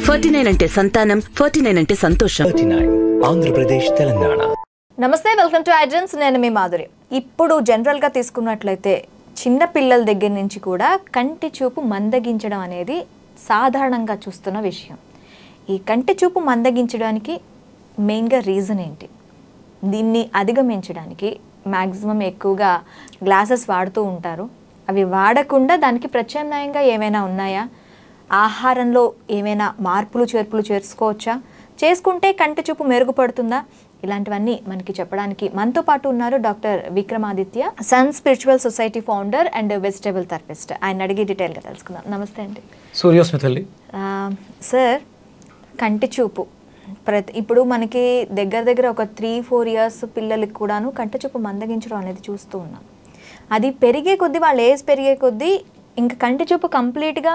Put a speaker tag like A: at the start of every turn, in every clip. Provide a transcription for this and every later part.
A: 49 అంటే సంతానం, 49 అంటే సంతోషం.
B: 49 ఆంధ్రప్రదేశ్, తెలంగాణ.
C: నమస్తే, వెల్కమ్ టు ఐడ్రన్స్. నేను మీ మాధురి. ఇప్పుడు జనరల్గా తీసుకున్నట్లయితే చిన్న పిల్లల దగ్గర నుంచి కూడా కంటి చూపు మందగించడం అనేది సాధారణంగా చూస్తున్న విషయం. ఈ కంటి చూపు మందగించడానికి మెయిన్గా రీజన్ ఏంటి? దీన్ని అధిగమించడానికి మ్యాక్సిమం ఎక్కువగా గ్లాసెస్ వాడుతూ ఉంటారు. అవి వాడకుండా దానికి ప్రత్యామ్నాయంగా ఏమైనా ఉన్నాయా? ఆహారంలో ఏమైనా మార్పులు చేర్పులు చేసుకోవచ్చా? చేసుకుంటే కంటి చూపు మెరుగుపడుతుందా? ఇలాంటివన్నీ మనకి చెప్పడానికి మనతో పాటు ఉన్నారు doctor Vikramaditya, sun spiritual society founder and vegetable therapist. ఆయన అడిగి డీటెయిల్గా తెలుసుకుందాం. నమస్తే అండి.
D: సూర్యోస్మితల్లి.
C: సార్, కంటి చూపు ఇప్పుడు మనకి దగ్గర ఒక 3-4 ఇయర్స్ పిల్లలకి కూడాను కంటి చూపు మందగించడం అనేది చూస్తూ ఉన్నాం. అది పెరిగే కొద్దీ, వాళ్ళ ఏజ్ పెరిగే కొద్దీ ఇంకా కంటి చూపు కంప్లీట్గా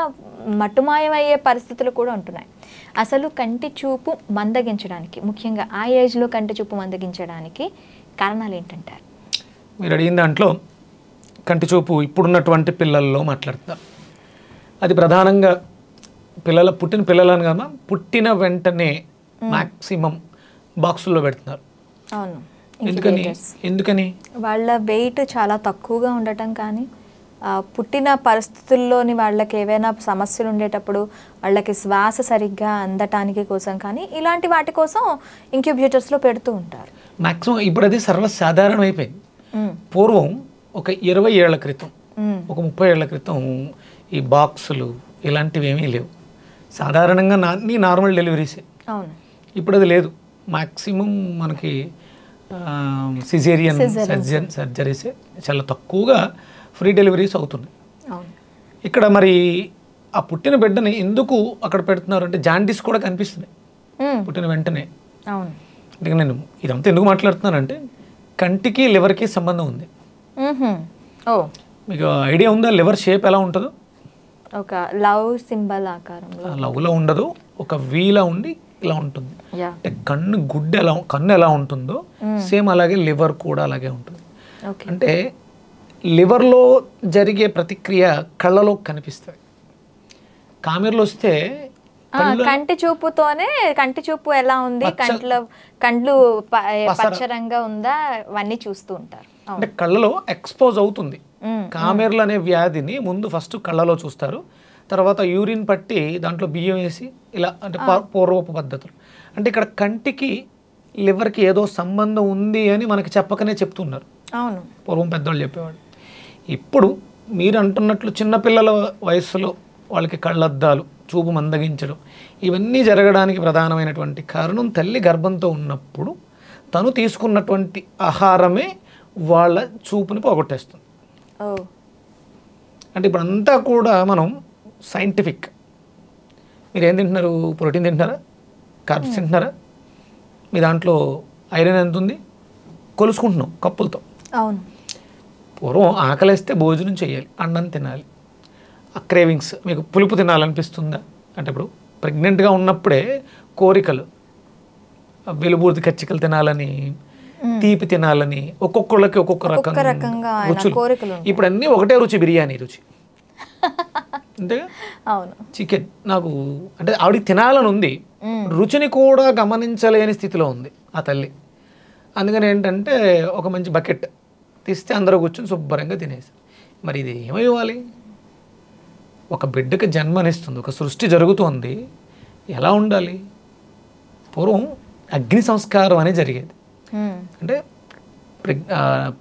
C: మట్టుమాయమయ్యే పరిస్థితులు కూడా ఉంటున్నాయి. అసలు కంటి చూపు మందగించడానికి, ముఖ్యంగా ఆ ఏజ్లో కంటి చూపు మందగించడానికి కారణాలు ఏంటంటారు?
D: మీరు అడిగిన దాంట్లో కంటి చూపు ఇప్పుడున్నటువంటి పిల్లల్లో మాట్లాడుతున్నారు. అది ప్రధానంగా పుట్టిన పిల్లలను కదా, పుట్టిన వెంటనే మ్యాక్సిమం బాక్సుల్లో పెడుతున్నారు.
C: అవును.
D: ఎందుకని
C: వాళ్ళ వెయిట్ చాలా తక్కువగా ఉండటం, కానీ పుట్టిన పరిస్థితుల్లోని వాళ్ళకి ఏవైనా సమస్యలు ఉండేటప్పుడు వాళ్ళకి శ్వాస సరిగ్గా అందటానికి కోసం కానీ ఇలాంటి వాటి కోసం ఇంక్యుబేటర్స్లో పెడుతూ ఉంటారు
D: మ్యాక్సిమం. ఇప్పుడు అది సర్వసాధారణం అయిపోయింది. పూర్వం ఒక 20 ఏళ్ల క్రితం, ఒక 30 ఏళ్ల క్రితం ఈ బాక్సులు ఇలాంటివి ఏమీ లేవు. సాధారణంగా నార్మల్ డెలివరీసే.
C: అవును.
D: ఇప్పుడు అది లేదు. మ్యాక్సిమం మనకి సిజేరియన్ సర్జరీసే చాలా తక్కువగా ఫ్రీ డెలివరీస్ అవుతున్నాయి. ఇక్కడ మరి ఆ పుట్టిన బిడ్డని ఎందుకు అక్కడ పెడుతున్నారు అంటే జాండీస్ కూడా కనిపిస్తున్నాయి పుట్టిన వెంటనే. అందుకే నేను ఇదంతా ఎందుకు మాట్లాడుతున్నానంటే కంటికి లివర్కి సంబంధం ఉంది. మీకు ఐడియా ఉందా లివర్ షేప్ ఎలా ఉంటుందో?
C: ఒక లవ్ సింబల్ ఆకారంలో.
D: లవ్లో ఉండదు, ఒక వీలా ఉండి ఇలా ఉంటుంది. అంటే కన్ను ఎలా ఉంటుందో సేమ్ అలాగే లివర్ కూడా అలాగే ఉంటుంది. అంటే లివర్లో జరిగే ప్రతిక్రియ కళ్ళలో కనిపిస్తుంది. కామెర్లు వస్తే
C: కంటి చూపుతోనే కంటి చూపు ఎలా ఉంది, కండ్లు పచ్చరంగా ఉందా, అవన్నీ చూస్తూ ఉంటారు.
D: అంటే కళ్ళలో ఎక్స్పోజ్ అవుతుంది. కామెర్లు అనే వ్యాధిని ముందు ఫస్ట్ కళ్ళలో చూస్తారు, తర్వాత యూరిన్ పట్టి దాంట్లో బియ్యం వేసి ఇలా, అంటే పూర్వపు పద్ధతులు. అంటే ఇక్కడ కంటికి లివర్కి ఏదో సంబంధం ఉంది అని మనకి చెప్పకనే చెప్తున్నారు.
C: అవును,
D: పూర్వం పెద్దవాళ్ళు చెప్పేవాడు. ఇప్పుడు మీరు అంటున్నట్లు చిన్నపిల్లల వయస్సులో వాళ్ళకి కళ్ళద్దాలు, చూపు మందగించడం, ఇవన్నీ జరగడానికి ప్రధానమైనటువంటి కారణం తల్లి గర్భంతో ఉన్నప్పుడు తను తీసుకున్నటువంటి ఆహారమే వాళ్ళ చూపుని పోగొట్టేస్తుంది. అంటే ఇప్పుడు అంతా కూడా మనం సైంటిఫిక్. మీరు ఏం తింటున్నారు? ప్రోటీన్ తింటున్నారా? కార్బ్స్ తింటున్నారా? మీ దాంట్లో ఐరన్ ఎంత ఉంది? కొలుసుకుంటున్నాం కప్పులతో.
C: అవును.
D: పూర్వం ఆకలిస్తే భోజనం చేయాలి, అన్నం తినాలి. ఆ క్రేవింగ్స్, మీకు పులుపు తినాలనిపిస్తుందా అంటే ఇప్పుడు ప్రెగ్నెంట్గా ఉన్నప్పుడే కోరికలు, వెలుబూర్తి కచ్చికలు తినాలని, తీపి తినాలని, ఒక్కొక్కళ్ళకి ఒక్కొక్క రకంగా రుచులు. ఇప్పుడు అన్నీ ఒకటే రుచి, బిర్యానీ రుచి. అంతేగా?
C: అవును.
D: చికెన్ నాకు అంటే ఆవిడకి తినాలని ఉంది, రుచిని కూడా గమనించలేని స్థితిలో ఉంది ఆ తల్లి. అందుకని ఏంటంటే ఒక మంచి బకెట్ తీస్తే అందరూ కూర్చొని శుభ్రంగా తినేసి, మరి ఇది ఏమైవ్వాలి? ఒక బిడ్డకి జన్మనిస్తుంది, ఒక సృష్టి జరుగుతుంది, ఎలా ఉండాలి? పూర్వం అగ్ని సంస్కారం అనేది జరిగేది. అంటే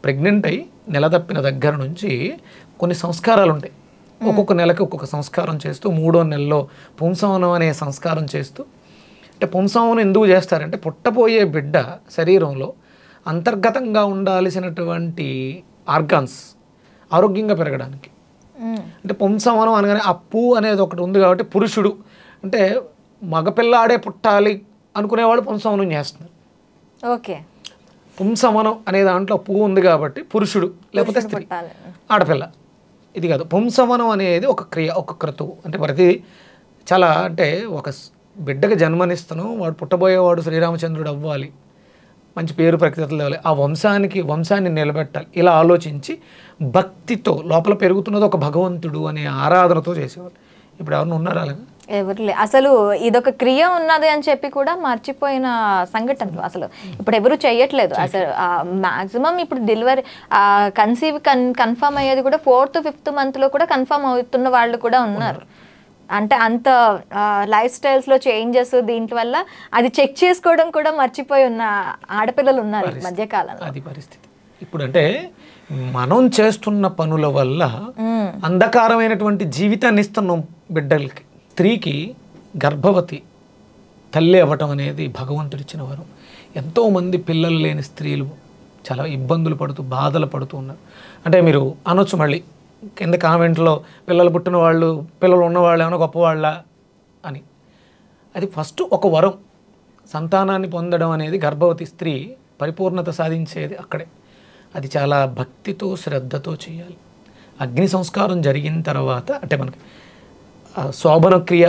D: ప్రెగ్నెంట్ అయి నెల తప్పిన దగ్గర నుంచి కొన్ని సంస్కారాలు ఉంటాయి. ఒక్కొక్క నెలకి ఒక్కొక్క సంస్కారం చేస్తూ 3వ నెలలో పుంసవనం అనే సంస్కారం చేస్తూ, అంటే పుంసవనం ఎందుకు చేస్తారంటే పుట్టపోయే బిడ్డ శరీరంలో అంతర్గతంగా ఉండాల్సినటువంటి ఆర్గాన్స్ ఆరోగ్యంగా పెరగడానికి. అంటే పుంసవనం అనగానే ఆ పూ అనేది ఒకటి ఉంది కాబట్టి పురుషుడు అంటే మగపిల్లాడే పుట్టాలి అనుకునేవాళ్ళు పుంసవనం చేస్తున్నారు.
C: ఓకే.
D: పుంసవనం అనే దాంట్లో పువ్వు ఉంది కాబట్టి పురుషుడు లేకపోతే స్త్రీ, ఆడపిల్ల. ఇది కాదు, పుంసవనం అనేది ఒక క్రియ, ఒక క్రతువు. అంటే ప్రతి చాలా అంటే ఒక బిడ్డకి జన్మనిస్తాను, వాడు పుట్టబోయేవాడు శ్రీరామచంద్రుడు అవ్వాలి, మంచి పేరు ప్రఖ్యాతులు తేవాలి, ఆ వంశాన్ని నిలబెట్టాలి, ఇలా ఆలోచించి భక్తితో లోపల పెరుగుతున్నది ఒక భగవంతుడు అనే ఆరాధనతో చేసేవాళ్ళు. ఇప్పుడు ఎవరిని ఉన్నారు అలాగా?
C: ఎవరు అసలు ఇదొక క్రియ ఉన్నది అని చెప్పి కూడా మర్చిపోయిన సంఘటనలు అసలు ఇప్పుడు ఎవరు చెయ్యట్లేదు అసలు. మాక్సిమం ఇప్పుడు డెలివరీ కన్ఫర్మ్ అయ్యేది కూడా 4th 5th మంత్లో కూడా కన్ఫర్మ్ అవుతున్న వాళ్ళు కూడా ఉన్నారు. అంటే అంత లైఫ్ స్టైల్స్లో చేంజెస్ దీంట్ వల్ల అది చెక్ చేసుకోవడం కూడా మర్చిపోయి ఉన్న ఆడపిల్లలు ఉన్నారు ఈ మధ్యకాలంలో.
D: అది పరిస్థితి. ఇప్పుడు అంటే మనం చేస్తున్న పనుల వల్ల అంధకారమైనటువంటి జీవితాన్ని ఇస్తున్నాం బిడ్డలకి. స్త్రీకి గర్భవతి తల్లి అవ్వటం అనేది భగవంతుడిచ్చిన వరం. ఎంతోమంది పిల్లలు లేని స్త్రీలు చాలా ఇబ్బందులు పడుతూ బాధలు పడుతూ ఉన్నారు. అంటే మీరు అనొచ్చు మళ్ళీ కింద కామెంట్లో పిల్లలు పుట్టిన వాళ్ళు పిల్లలు ఉన్నవాళ్ళు ఏమైనా గొప్పవాళ్ళ అని. అది ఫస్ట్ ఒక వరం. సంతానాన్ని పొందడం అనేది గర్భవతి స్త్రీ పరిపూర్ణత సాధించేది అక్కడే. అది చాలా భక్తితో శ్రద్ధతో చేయాలి. అగ్ని సంస్కారం జరిగిన తర్వాత అంటే మనకి శోభన క్రియ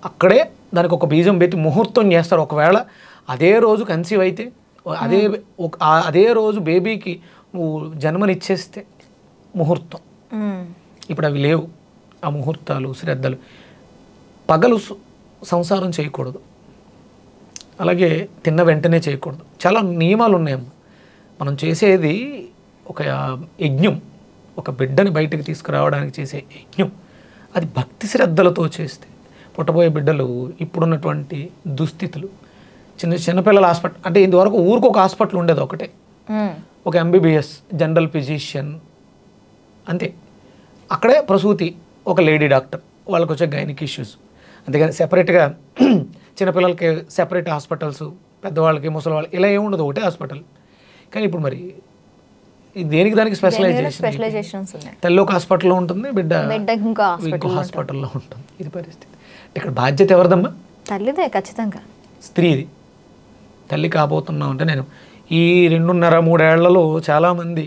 D: అక్కడే దానికి ఒక బీజం పెట్టి ముహూర్తం చేస్తారు. ఒకవేళ అదే రోజు కన్సీవ్ అయితే అదే రోజు బేబీకి నువ్వు జన్మనిచ్చేస్తే ముహూర్తం. ఇప్పుడు అవి లేవు ఆ ముహూర్తాలు శ్రద్ధలు. పగలు సంసారం చేయకూడదు, అలాగే తిన్న వెంటనే చేయకూడదు. చాలా నియమాలు ఉన్నాయమ్మ. మనం చేసేది ఒక యజ్ఞం, ఒక బిడ్డని బయటకు తీసుకురావడానికి చేసే యజ్ఞం. అది భక్తి శ్రద్ధలతో చేస్తే పుట్టబోయే బిడ్డలు ఇప్పుడున్నటువంటి దుస్థితులు చిన్నపిల్లల హాస్పిటల్ అంటే ఇంతవరకు ఊరికి ఒక హాస్పిటల్ ఉండేది ఒకటే, ఒక MBBS జనరల్ ఫిజిషియన్ అంతే. అక్కడే ప్రసూతి ఒక లేడీ డాక్టర్, వాళ్ళకి వచ్చే గైనిక్ ఇష్యూస్. అంతేగాని సెపరేట్గా చిన్నపిల్లలకి సెపరేట్ హాస్పిటల్స్, పెద్దవాళ్ళకి ముసలి వాళ్ళకి ఇలా ఏముండదు, ఒకటే హాస్పిటల్. కానీ ఇప్పుడు మరి దేనికి దానికి స్పెషలైజేషన్స్ తల్లి ఒక హాస్పిటల్లో ఉంటుంది, బిడ్డ ఇంకో హాస్పిటల్లో ఉంటుంది. ఇది పరిస్థితి. ఇక్కడ బాధ్యత ఎవరిదమ్మా?
C: తల్లిదే ఖచ్చితంగా,
D: స్త్రీది. తల్లి కాబోతున్నాం అంటే నేను ఈ 2.5-3 ఏళ్లలో చాలామంది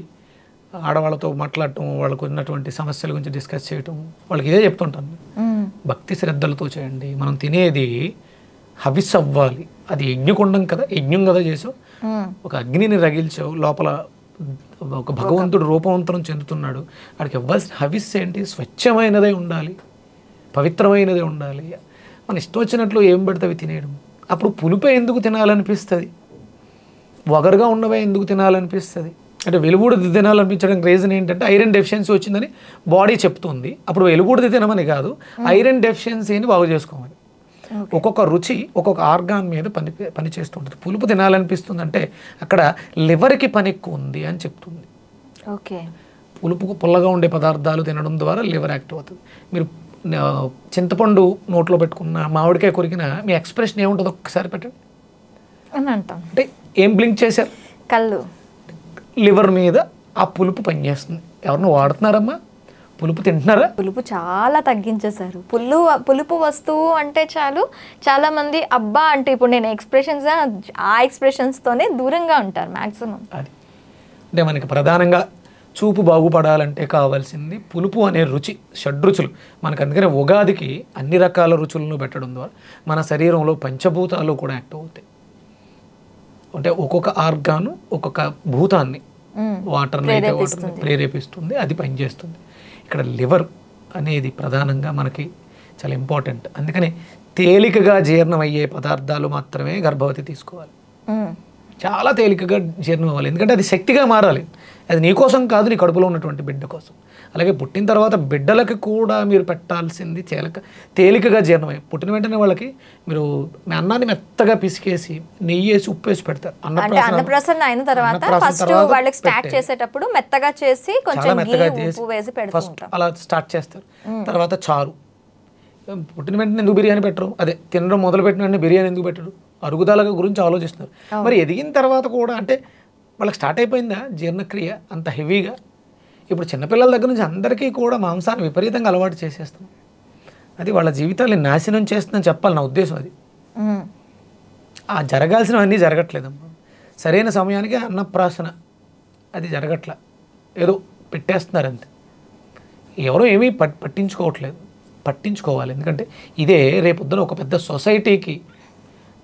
D: ఆడవాళ్ళతో మాట్లాడటం, వాళ్ళకు ఉన్నటువంటి సమస్యల గురించి డిస్కస్ చేయటం, వాళ్ళకి ఇదే చెప్తుంటాను. భక్తి శ్రద్ధలతో చేయండి. మనం తినేది హవిస్ అవ్వాలి. అది యజ్ఞకుండం కదా, యజ్ఞం కదా చేసావు. ఒక అగ్నిని రగిల్చావు, లోపల ఒక భగవంతుడు రూపవంతరం చెందుతున్నాడు. వాడికి ఇవ్వాల్సిన హవిస్ ఏంటి? స్వచ్ఛమైనదే ఉండాలి, పవిత్రమైనదే ఉండాలి. మన ఇష్టం వచ్చినట్లు ఏం పడితే అవి తినేయడం. అప్పుడు పులిపే ఎందుకు తినాలనిపిస్తుంది, వగరుగా ఉన్నవే ఎందుకు తినాలనిపిస్తుంది? అంటే వెలుగుడిది తినాలనిపించడానికి రీజన్ ఏంటంటే ఐరన్ డెఫిషియన్సీ వచ్చిందని బాడీ చెప్తుంది. అప్పుడు వెలుగుడిది తినమని కాదు, ఐరన్ డెఫిషియన్సీని బాగు చేసుకోమని. ఒక్కొక్క రుచి ఒక్కొక్క ఆర్గాన్ మీద పని చేస్తుంటుంది. పులుపు తినాలనిపిస్తుంది అంటే అక్కడ లివర్కి పని ఎక్కువ ఉంది అని చెప్తుంది.
C: ఓకే,
D: పులుపు పుల్లగా ఉండే పదార్థాలు తినడం ద్వారా లివర్ యాక్టివ్ అవుతుంది. మీరు చింతపండు నోట్లో పెట్టుకున్న, మామిడికాయ కొరికిన మీ ఎక్స్ప్రెషన్ ఏముంటుందో ఒక్కసారి పెట్టండి
C: అని అంటాం.
D: అంటే ఏం బ్లింక్ చేశారు?
C: కళ్ళు.
D: లివర్ మీద ఆ పులుపు పనిచేస్తుంది. ఎవరినో వాడుతున్నారమ్మా? పులుపు తింటున్నారా?
C: పులుపు చాలా తగ్గించేశారు. పులుపు వస్తువు అంటే చాలు చాలా మంది అబ్బా అంటే ఇప్పుడు నేను ఎక్స్ప్రెషన్స్ ఆ ఎక్స్ప్రెషన్స్తోనే దూరంగా ఉంటారు మ్యాక్సిమం.
D: అది అంటే మనకి ప్రధానంగా చూపు బాగుపడాలంటే కావాల్సింది పులుపు అనే రుచి, షడ్రుచులు. మనకు అందుకనే ఉగాదికి అన్ని రకాల రుచులను పెట్టడం ద్వారా మన శరీరంలో పంచభూతాలు కూడా యాక్టివ్ అవుతాయి. అంటే ఒక్కొక్క ఆర్గాను ఒక్కొక్క భూతాన్ని, వాటర్ని అయితే వాటర్ని ప్రేరేపిస్తుంది, అది పనిచేస్తుంది. ఇక్కడ లివర్ అనేది ప్రధానంగా మనకి చాలా ఇంపార్టెంట్. అందుకని తేలికగా జీర్ణమయ్యే పదార్థాలు మాత్రమే గర్భవతి తీసుకోవాలి. చాలా తేలికగా జీర్ణం అవ్వాలి, ఎందుకంటే అది శక్తిగా మారాలి. అది నీ కోసం కాదు, నీ కడుపులో ఉన్నటువంటి బిడ్డ కోసం. అలాగే పుట్టిన తర్వాత బిడ్డలకి కూడా మీరు పెట్టాల్సింది తేలికగా జీర్ణమై. పుట్టిన వెంటనే వాళ్ళకి మీరు అన్నాన్ని మెత్తగా పిసికేసి నెయ్యి వేసి ఉప్పు వేసి పెడతారు.
C: అన్నప్రాసన అయిన తర్వాత ఫస్ట్ వాళ్ళకి స్టార్ట్ చేసేటప్పుడు మెత్తగా చేసి కొంచెం ఉప్పు వేసి పెడతారు.
D: అలా స్టార్ట్ చేస్తారు. తర్వాత చారు. పుట్టిన వెంటనే ఎందుకు బిర్యానీ పెట్టరు? అదే తినడం మొదలు పెట్టిన వెంటనే బిర్యానీ ఎందుకు పెట్టరు? అరుగుదల గురించి ఆలోచిస్తున్నారు. మరి ఎదిగిన తర్వాత కూడా అంటే వాళ్ళకి స్టార్ట్ అయిపోయిందా జీర్ణక్రియ అంత హెవీగా? ఇప్పుడు చిన్నపిల్లల దగ్గర నుంచి అందరికీ కూడా మాంసాన్ని విపరీతంగా అలవాటు చేసేస్తాం. అది వాళ్ళ జీవితాన్ని నాశనం చేస్తుందని చెప్పాలి నా ఉద్దేశం. అది ఆ జరగాల్సినవన్నీ జరగట్లేదమ్మా. సరైన సమయానికి అన్నప్రాసన అది జరగట్ల, ఏదో పెట్టేస్తున్నారు అంతే. ఎవరో ఏమీ పట్టించుకోవట్లేదు. పట్టించుకోవాలి, ఎందుకంటే ఇదే రేపొద్దున ఒక పెద్ద సొసైటీకి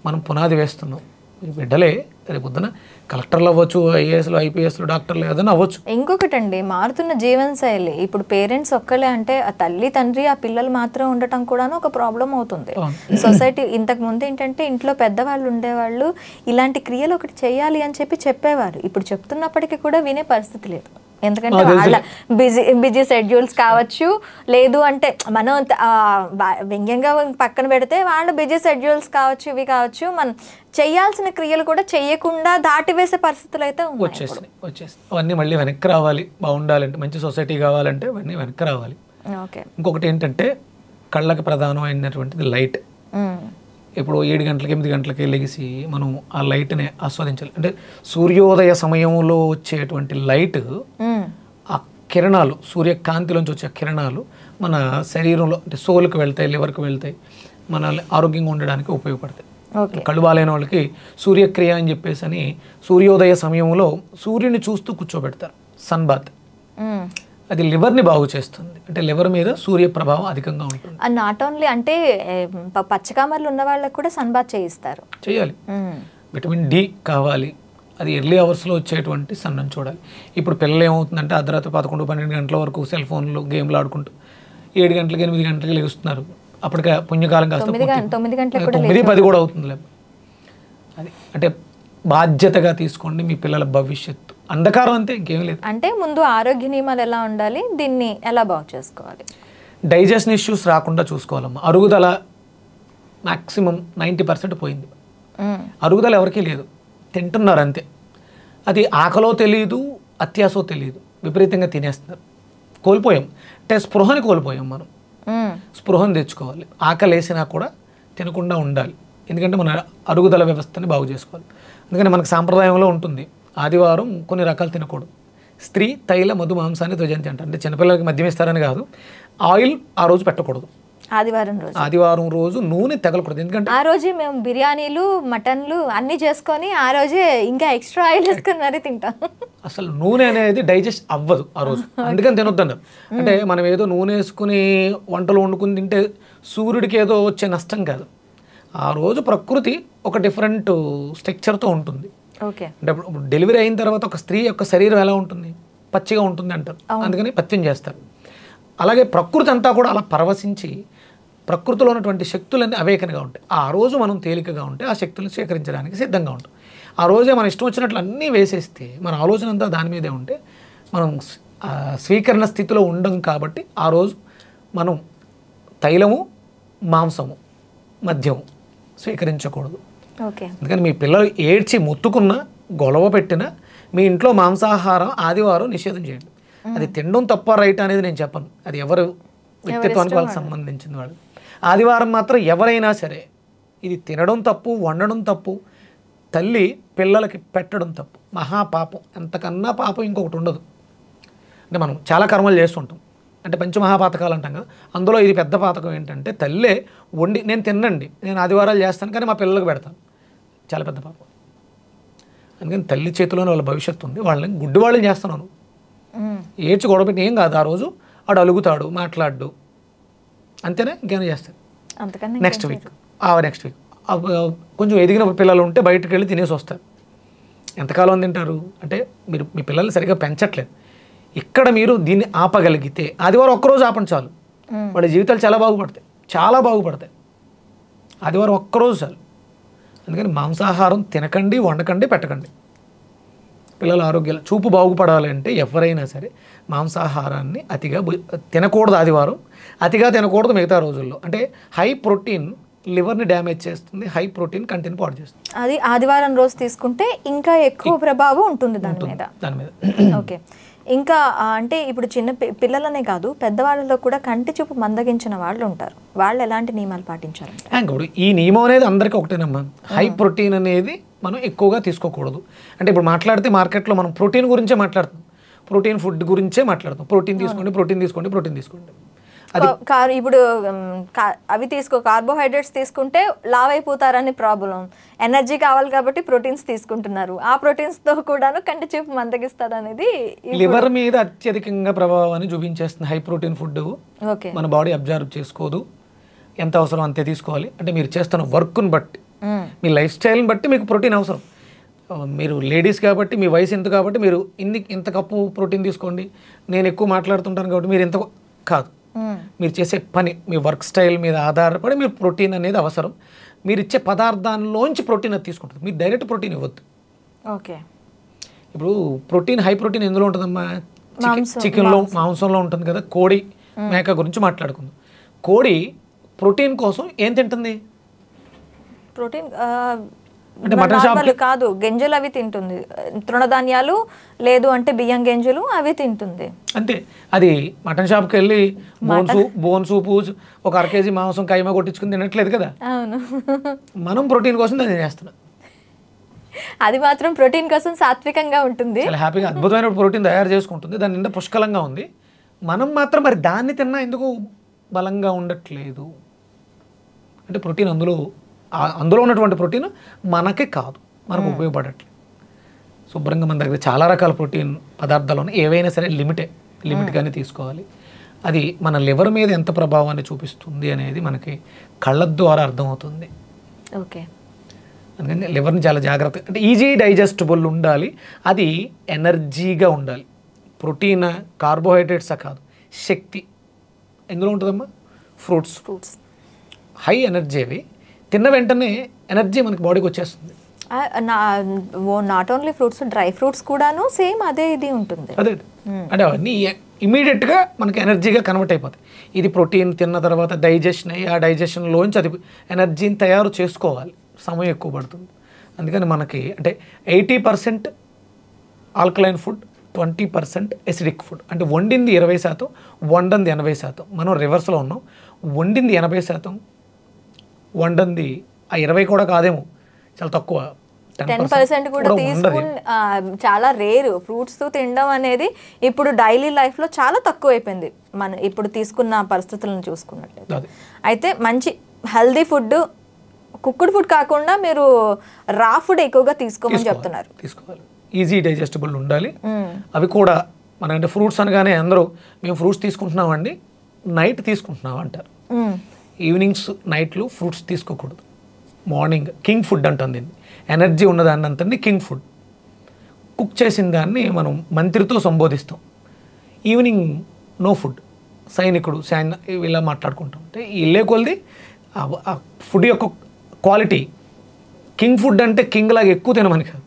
D: మనం పునాది వేస్తున్నాం. మీ బిడ్డలే రేపు పొద్దున కలెక్టర్లు అవ్వచ్చు, ఐఏఎస్లు, ఐపీఎస్లు, డాక్టర్లు ఏదైనా అవ్వచ్చు.
C: ఇంకొకటండి, మారుతున్న జీవనశైలి. ఇప్పుడు పేరెంట్స్ ఒక్కలే అంటే ఆ తల్లి తండ్రి ఆ పిల్లలు మాత్రం ఉండటం కూడాను ఒక ప్రాబ్లం అవుతుంది. సొసైటీ ఇంతకు ముందు ఏంటంటే ఇంట్లో పెద్దవాళ్ళు ఉండేవాళ్ళు, ఇలాంటి క్రియలు ఒకటి చేయాలి అని చెప్పేవారు. ఇప్పుడు చెప్తున్నప్పటికీ కూడా వినే పరిస్థితి లేదు. ఎందుకంటే వాళ్ళ బిజీ షెడ్యూల్స్ కావచ్చు, లేదు అంటే మనం వ్యంగ్యంగా పక్కన పెడితే వాళ్ళ బిజీ షెడ్యూల్స్ కావచ్చు, ఇవి కావచ్చు, మనం చేయాల్సిన క్రియలు కూడా చేయకుండా దాటివేసే పరిస్థితులు అయితే
D: వచ్చేసి అవన్నీ మళ్ళీ వెనక్కి రావాలి. బాగుండాలంటే, మంచి సొసైటీ కావాలంటే అవన్నీ వెనక్కి రావాలి.
C: ఓకే.
D: ఇంకొకటి ఏంటంటే కళ్ళకి ప్రధానమైనటువంటిది లైట్. ఇప్పుడు 7 గంటలకి 8 గంటలకి లెగిసి మనం ఆ లైట్ని ఆస్వాదించాలి. అంటే సూర్యోదయ సమయంలో వచ్చేటువంటి లైట్, ఆ కిరణాలు, సూర్యకాంతిలోంచి వచ్చే కిరణాలు మన శరీరంలో అంటే సోల్కి వెళ్తాయి, లివర్కి వెళ్తాయి, మనల్ని ఆరోగ్యంగా ఉండడానికి ఉపయోగపడతాయి. కళ్ళు బాలేని వాళ్ళకి సూర్యక్రియ అని చెప్పేసి అని సూర్యోదయ సమయంలో సూర్యుని చూస్తూ కూర్చోబెడతారు, సన్ బాత్. అది లివర్ని బాగు చేస్తుంది. అంటే లివర్ మీద సూర్య ప్రభావం అధికంగా ఉంటుంది.
C: నాట్ ఓన్లీ అంటే పచ్చకామర్లు ఉన్న వాళ్ళకి కూడా సన్ బాత్ చేయిస్తారు.
D: చేయాలి. విటమిన్ డి కావాలి. అది ఎర్లీ అవర్స్లో వచ్చేటువంటి సన్ అని చూడాలి. ఇప్పుడు పిల్లలు ఏమవుతుందంటే అర్ధరాత్రి 11-12 గంటల వరకు సెల్ ఫోన్లు, గేమ్లు ఆడుకుంటూ 7 గంటలకి 8 గంటలకి లెగుస్తున్నారు. అప్పటికే పుణ్యకాలం కాస్త 9-10 కూడా అవుతుంది. అది అంటే బాధ్యతగా తీసుకోండి మీ పిల్లల భవిష్యత్తు. అంధకారం అంతే, ఇంకేం లేదు.
C: అంటే ముందు ఆరోగ్య నియమాలు ఎలా ఉండాలి, దీన్ని ఎలా బాగు చేసుకోవాలి,
D: డైజెషన్ ఇష్యూస్ రాకుండా చూసుకోవాలమ్మా. అరుగుదల మ్యాక్సిమం 90% పోయింది. అరుగుదల ఎవరికీ లేదు, తింటున్నారు అంతే. అది ఆకలో తెలియదు, అత్యాసో తెలియదు, విపరీతంగా తినేస్తున్నారు. కోల్పోయాం అంటే స్పృహని కోల్పోయాం. మనం స్పృహను తెచ్చుకోవాలి. ఆకలి వేసినా కూడా తినకుండా ఉండాలి. ఎందుకంటే మన అరుగుదల వ్యవస్థని బాగు చేసుకోవాలి. అందుకని మనకు సాంప్రదాయంలో ఉంటుంది, ఆదివారం కొన్ని రకాలు తినకూడదు. స్త్రీ తైల మధు మాంసాన్ని ధ్వజంతి అంటారు. అంటే చిన్నపిల్లలకి మద్యం ఇస్తారని కాదు, ఆయిల్ ఆ రోజు పెట్టకూడదు. ఆదివారం రోజు నూనె తగలకూడదు. ఎందుకంటే
C: ఆ రోజే మేము బిర్యానీలు, మటన్లు అన్ని చేసుకొని ఆ రోజే ఇంకా ఎక్స్ట్రా ఆయిల్ వేసుకొని మరీ తింటాం.
D: అసలు నూనె అనేది డైజెస్ట్ అవ్వదు ఆ రోజు, అందుకని తినొద్దన్నారు. అంటే మనం ఏదో నూనె వేసుకుని వంటలు వండుకుని తింటే సూర్యుడికి ఏదో వచ్చే నష్టం కాదు. ఆ రోజు ప్రకృతి ఒక డిఫరెంట్ స్ట్రక్చర్తో ఉంటుంది. అంటే డెలివరీ అయిన తర్వాత ఒక స్త్రీ యొక్క శరీరం ఎలా ఉంటుంది, పచ్చిగా ఉంటుంది అంటారు. అందుకని పత్యం చేస్తారు. అలాగే ప్రకృతి అంతా కూడా అలా పరవశించి ప్రకృతిలో ఉన్నటువంటి శక్తులన్నీ అవేకనగా ఉంటాయి. ఆ రోజు మనం తేలికగా ఉంటే ఆ శక్తులను స్వీకరించడానికి సిద్ధంగా ఉంటాం. ఆ రోజే మన ఇష్టం వచ్చినట్లు అన్నీ వేసేస్తే మన ఆలోచన అంతా దాని మీదే ఉంటే మనం స్వీకరణ స్థితిలో ఉండం. కాబట్టి ఆ రోజు మనం తైలము, మాంసము, మద్యము స్వీకరించకూడదు. అందుకని మీ పిల్లలు ఏడ్చి మొత్తుకున్నా, గొడవ పెట్టినా మీ ఇంట్లో మాంసాహారం ఆదివారం నిషేధం చేయండి. అది తినడం తప్ప రైట్ అనేది నేను చెప్పను, అది ఎవరు వ్యక్తిత్వానికి వాళ్ళకి సంబంధించిన వాళ్ళు. ఆదివారం మాత్రం ఎవరైనా సరే ఇది తినడం తప్పు, వండడం తప్పు, తల్లి పిల్లలకి పెట్టడం తప్పు, మహాపాపం. ఎంతకన్నా పాపం ఇంకొకటి ఉండదు. అంటే మనం చాలా కర్మలు చేస్తుంటాం, అంటే పంచమహాపాతకాలు అంటాం కదా, అందులో ఇది పెద్ద పాతకం ఏంటంటే తల్లే వండి నేను తినండి, నేను ఆదివారాలు చేస్తాను కానీ మా పిల్లలకు పెడతాను, చాలా పెద్ద పాపం. అందుకని తల్లి చేతిలోనే వాళ్ళ భవిష్యత్తు ఉంది. వాళ్ళని గుడ్డి వాళ్ళని చేస్తున్నాను. ఏడ్చి గొడవపెట్టి ఏం కాదు, ఆ రోజు వాడు అలుగుతాడు, మాట్లాడు, అంతేనే, ఇంకేమైనా చేస్తాడు. నెక్స్ట్ వీక్ కొంచెం ఎదిగిన పిల్లలు ఉంటే బయటకు వెళ్ళి తినేసి వస్తారు. ఎంతకాలం తింటారు అంటే మీరు మీ పిల్లల్ని సరిగ్గా పెంచట్లేదు. ఇక్కడ మీరు దీన్ని ఆపగలిగితే ఆదివారం ఒక్కరోజు ఆపండి చాలు, వాళ్ళ జీవితాలు చాలా బాగుపడతాయి. ఆదివారం ఒక్కరోజు చాలు. అందుకని మాంసాహారం తినకండి, వండకండి, పెట్టకండి. పిల్లల ఆరోగ్యాలు చూపు బాగుపడాలి అంటే ఎవరైనా సరే మాంసాహారాన్ని అతిగా తినకూడదు. ఆదివారం అతిగా తినకూడదు. మిగతా రోజుల్లో అంటే హై ప్రోటీన్ లివర్ని డ్యామేజ్ చేస్తుంది, హై ప్రోటీన్ కంటెంట్ పాడు చేస్తుంది.
C: అది ఆదివారం రోజు తీసుకుంటే ఇంకా ఎక్కువ ప్రభావం ఉంటుంది దాని మీద. ఓకే. ఇంకా అంటే ఇప్పుడు చిన్న పిల్లలనే కాదు, పెద్దవాళ్ళలో కూడా కంటి చూపు మందగించిన వాళ్ళు ఉంటారు. వాళ్ళు ఎలాంటి నియమాలు పాటించారు?
D: ఈ నియమం అనేది అందరికీ ఒకటేనమ్మా. హై ప్రోటీన్ అనేది మనం ఎక్కువగా తీసుకోకూడదు. అంటే ఇప్పుడు మాట్లాడితే మార్కెట్లో మనం ప్రోటీన్ గురించే మాట్లాడుతాం, ప్రోటీన్ ఫుడ్ గురించే మాట్లాడతాం. ప్రోటీన్ తీసుకోండి.
C: ఇప్పుడు అవి కార్బోహైడ్రేట్స్ తీసుకుంటే లావ్ అయిపోతారని ప్రాబ్లం. ఎనర్జీ కావాలి కాబట్టి ప్రోటీన్స్ తీసుకుంటున్నారు. ఆ ప్రోటీన్స్ తో కూడా కంటి చూపు మందగిస్తారు అనేది
D: లివర్ మీద అత్యధికంగా ప్రభావాన్ని చూపించేస్తుంది. హై ప్రోటీన్ ఫుడ్ మన బాడీ అబ్జర్వ్ చేసుకోదు. ఎంత అవసరం అంతే తీసుకోవాలి. అంటే మీరు చేస్తున్న వర్క్ను బట్టి మీ లైఫ్ స్టైల్ని బట్టి మీకు ప్రోటీన్ అవసరం. మీరు లేడీస్ కాబట్టి మీ వయసు ఎంత కాబట్టి మీరు ఇంత కప్పు ప్రోటీన్ తీసుకోండి, నేను ఎక్కువ మాట్లాడుతుంటాను కాబట్టి మీరు ఇంత కాదు. మీరు చేసే పని, మీ వర్క్ స్టైల్ మీద ఆధారపడి మీరు ప్రోటీన్ అనేది అవసరం. మీరు ఇచ్చే పదార్థాల్లోంచి ప్రోటీన్ అది తీసుకుంటుంది. మీరు డైరెక్ట్ ప్రోటీన్ ఇవ్వద్దు.
C: ఓకే.
D: ఇప్పుడు ప్రోటీన్, హై ప్రోటీన్ ఎందులో ఉంటుందమ్మా? చికెన్లో, మాంసంలో ఉంటుంది కదా. కోడి, మేక గురించి మాట్లాడుకుందాం. కోడి ప్రోటీన్ కోసం ఏం తింటుంది?
C: ప్రోటీన్
D: అంటే మటన్ షాప్
C: కాదు, గింజలు అవి తింటుంది, తృణధాన్యాలు లేదు అంటే బియ్యం గింజలు అవి తింటుంది
D: అంతే. అది మటన్ షాప్కి వెళ్ళి బోన్ సూపు ఒక 1/2 కేజీ మాంసం కైమా కొట్టించుకుని తినట్లేదు కదా.
C: అవును.
D: మనం ప్రోటీన్ కోసం దాన్ని చేస్తున్నాం.
C: అది మాత్రం ప్రోటీన్ కోసం సాత్వికంగా ఉంటుంది,
D: చాలా హ్యాపీగా అద్భుతమైన ప్రోటీన్ తయారు చేసుకుంటుంది, దాని నిండా పుష్కలంగా ఉంది. మనం మాత్రం మరి దాన్ని తిన్నా ఎందుకు బలంగా ఉండట్లేదు అంటే ప్రోటీన్ అందులో ఉన్నటువంటి ప్రోటీన్ మనకే కాదు, మనకు ఉపయోగపడట్లేదు. శుభ్రంగా మన దగ్గర చాలా రకాల ప్రోటీన్ పదార్థాలు ఉన్నాయి. ఏవైనా సరే లిమిట్గానే తీసుకోవాలి. అది మన లివర్ మీద ఎంత ప్రభావాన్ని చూపిస్తుంది అనేది మనకి కళ్ళ ద్వారా అర్థమవుతుంది.
C: ఓకే.
D: అందుకని లివర్ని చాలా జాగ్రత్త, అంటే ఈజీ డైజెస్టబుల్ ఉండాలి, అది ఎనర్జీగా ఉండాలి. ప్రోటీన్ కార్బోహైడ్రేట్సా కాదు, శక్తి ఎందులో ఉంటుందమ్మా? Fruits high energy. అవి తిన్న వెంటనే ఎనర్జీ మనకి బాడీకి వచ్చేస్తుంది.
C: Not only fruits, dry fruits కూడాను సేమ్ అదే ఇది ఉంటుంది.
D: అదే అంటే అవన్నీ ఇమీడియట్గా మనకి ఎనర్జీగా కన్వర్ట్ అయిపోతాయి. ఇది ప్రోటీన్ తిన్న తర్వాత డైజెషన్ అయ్యి ఆ డైజెషన్లోంచి అది ఎనర్జీని తయారు చేసుకోవాలి, సమయం ఎక్కువ పడుతుంది. అందుకని మనకి అంటే 80% ఆల్కలైన్ ఫుడ్, 20% ఎసిడిక్ ఫుడ్. అంటే వండింది 20%, వండంది 80%. మనం రివర్స్లో ఉన్నాం. వండింది 80%, వండంది ఆ 20 కూడా కాదేమో, చాలా తక్కువ,
C: 10% కూడా తీసుకుని చాలా రేరు. ఫ్రూట్స్ తినడం అనేది ఇప్పుడు డైలీ లైఫ్లో చాలా తక్కువ అయిపోయింది మనం ఇప్పుడు తీసుకున్న పరిస్థితులను చూసుకున్నట్లయితే. అయితే మంచి హెల్దీ ఫుడ్, కుక్డ్ ఫుడ్ కాకుండా మీరు రా ఫుడ్ ఎక్కువగా తీసుకోమని చెప్తున్నారు.
D: తీసుకోవాలి, ఈజీ డైజెస్టబుల్ ఉండాలి. అవి కూడా మన అంటే ఫ్రూట్స్ అనగానే అందరూ మేము ఫ్రూట్స్ తీసుకుంటున్నామండి, నైట్ తీసుకుంటున్నాం అంటారు. ఈవినింగ్స్ నైట్లు ఫ్రూట్స్ తీసుకోకూడదు. మార్నింగ్ కింగ్ ఫుడ్ అంటుంది దీన్ని. ఎనర్జీ ఉన్నదాన్ని అంతండి కింగ్ ఫుడ్. కుక్ చేసిన దాన్ని మనం మంత్రితో సంబోధిస్తాం. ఈవినింగ్ నో ఫుడ్, సైనికుడు ఇలా మాట్లాడుకుంటాం. అంటే ఇల్లే కొలిది ఆ ఫుడ్ యొక్క క్వాలిటీ. కింగ్ ఫుడ్ అంటే కింగ్ లాగా ఎక్కువ తినమని కాదు,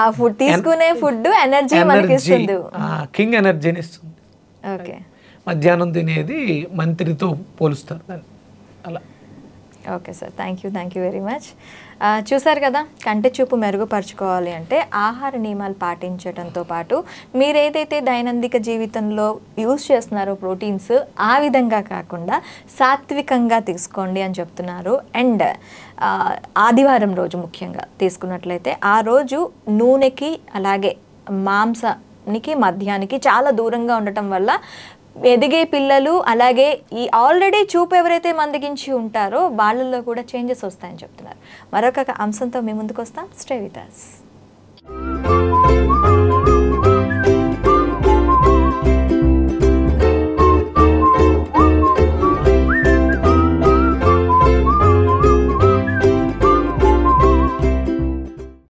C: ఆ ఫుడ్ తీసుకునే ఫుడ్ ఎనర్జీ మనకి ఇస్తుంది,
D: కింగ్ ఎనర్జీని ఇస్తుంది.
C: ఓకే.
D: మధ్యాహ్నం తినేది మంత్రితో పోలుస్తారు దాన్ని అలా.
C: Okay sir, thank you very much. చూసారు కదా, కంటి చూపు మెరుగుపరచుకోవాలి అంటే ఆహార నియమాలు పాటించడంతో పాటు మీరు ఏదైతే దైనందిక జీవితంలో యూజ్ చేస్తున్నారో ప్రోటీన్స్, ఆ విధంగా కాకుండా సాత్వికంగా తీసుకోండి అని చెప్తున్నారు. అండ్ ఆదివారం రోజు ముఖ్యంగా తీసుకున్నట్లయితే ఆ రోజు నూనెకి అలాగే మాంసానికి మద్యానికి చాలా దూరంగా ఉండటం వల్ల ఎదిగే పిల్లలు అలాగే ఈ ఆల్రెడీ చూపు ఎవరైతే మందగించి ఉంటారో వాళ్ళల్లో కూడా చేంజెస్ వస్తాయని చెప్తున్నారు. మరొక అంశంతో మీ ముందుకు వస్తాం. Stay with us.